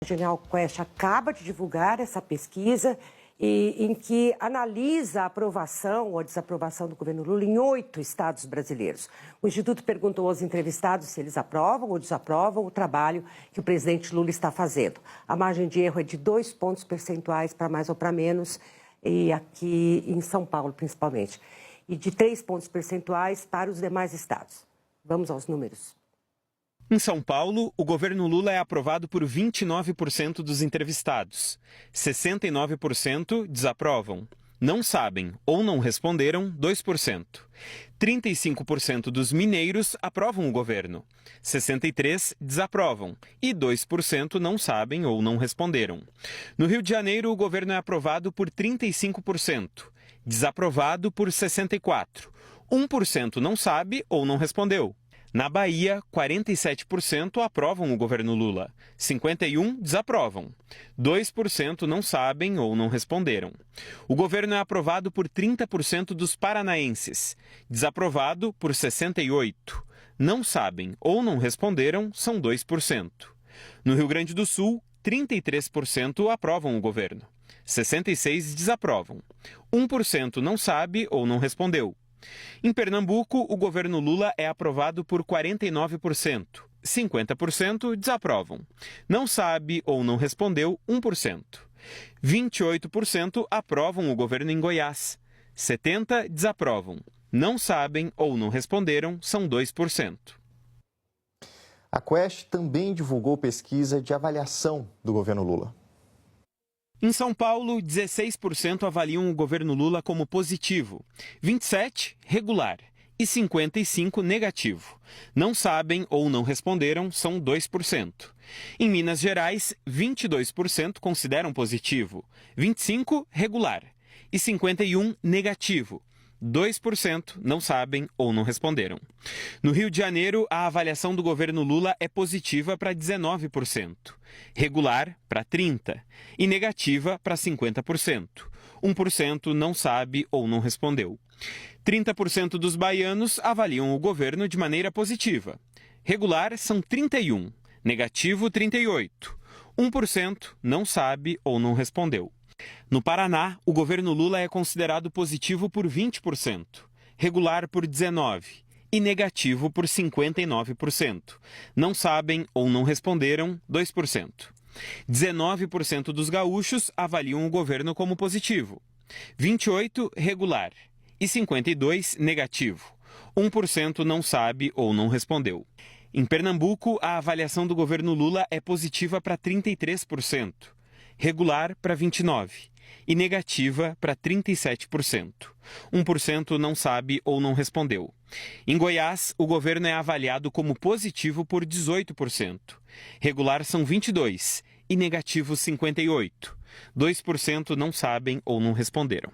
A Genial Quest acaba de divulgar essa pesquisa em que analisa a aprovação ou a desaprovação do governo Lula em 8 estados brasileiros. O Instituto perguntou aos entrevistados se eles aprovam ou desaprovam o trabalho que o presidente Lula está fazendo. A margem de erro é de 2 pontos percentuais para mais ou para menos, e aqui em São Paulo principalmente, e de 3 pontos percentuais para os demais estados. Vamos aos números. Em São Paulo, o governo Lula é aprovado por 29% dos entrevistados. 69% desaprovam. Não sabem ou não responderam, 2%. 35% dos mineiros aprovam o governo. 63% desaprovam. E 2% não sabem ou não responderam. No Rio de Janeiro, o governo é aprovado por 35%. Desaprovado por 64%. 1% não sabe ou não respondeu. Na Bahia, 47% aprovam o governo Lula, 51% desaprovam, 2% não sabem ou não responderam. O governo é aprovado por 30% dos paranaenses, desaprovado por 68%, não sabem ou não responderam são 2%. No Rio Grande do Sul, 33% aprovam o governo, 66% desaprovam, 1% não sabe ou não respondeu. Em Pernambuco, o governo Lula é aprovado por 49%, 50% desaprovam. Não sabe ou não respondeu, 1%. 28% aprovam o governo em Goiás, 70% desaprovam. Não sabem ou não responderam, são 2%. A Quest também divulgou pesquisa de avaliação do governo Lula. Em São Paulo, 16% avaliam o governo Lula como positivo, 27% regular e 55% negativo. Não sabem ou não responderam são 2%. Em Minas Gerais, 22% consideram positivo, 25% regular e 51% negativo. 2% não sabem ou não responderam. No Rio de Janeiro, a avaliação do governo Lula é positiva para 19%, regular para 30% e negativa para 50%. 1% não sabe ou não respondeu. 30% dos baianos avaliam o governo de maneira positiva. Regular são 31%, negativo 38%. 1% não sabe ou não respondeu. No Paraná, o governo Lula é considerado positivo por 20%, regular por 19% e negativo por 59%. Não sabem ou não responderam, 2%. 19% dos gaúchos avaliam o governo como positivo, 28% regular e 52% negativo. 1% não sabe ou não respondeu. Em Pernambuco, a avaliação do governo Lula é positiva para 33%. Regular para 29% e negativa para 37%. 1% não sabe ou não respondeu. Em Goiás, o governo é avaliado como positivo por 18%. Regular são 22% e negativo 58%. 2% não sabem ou não responderam.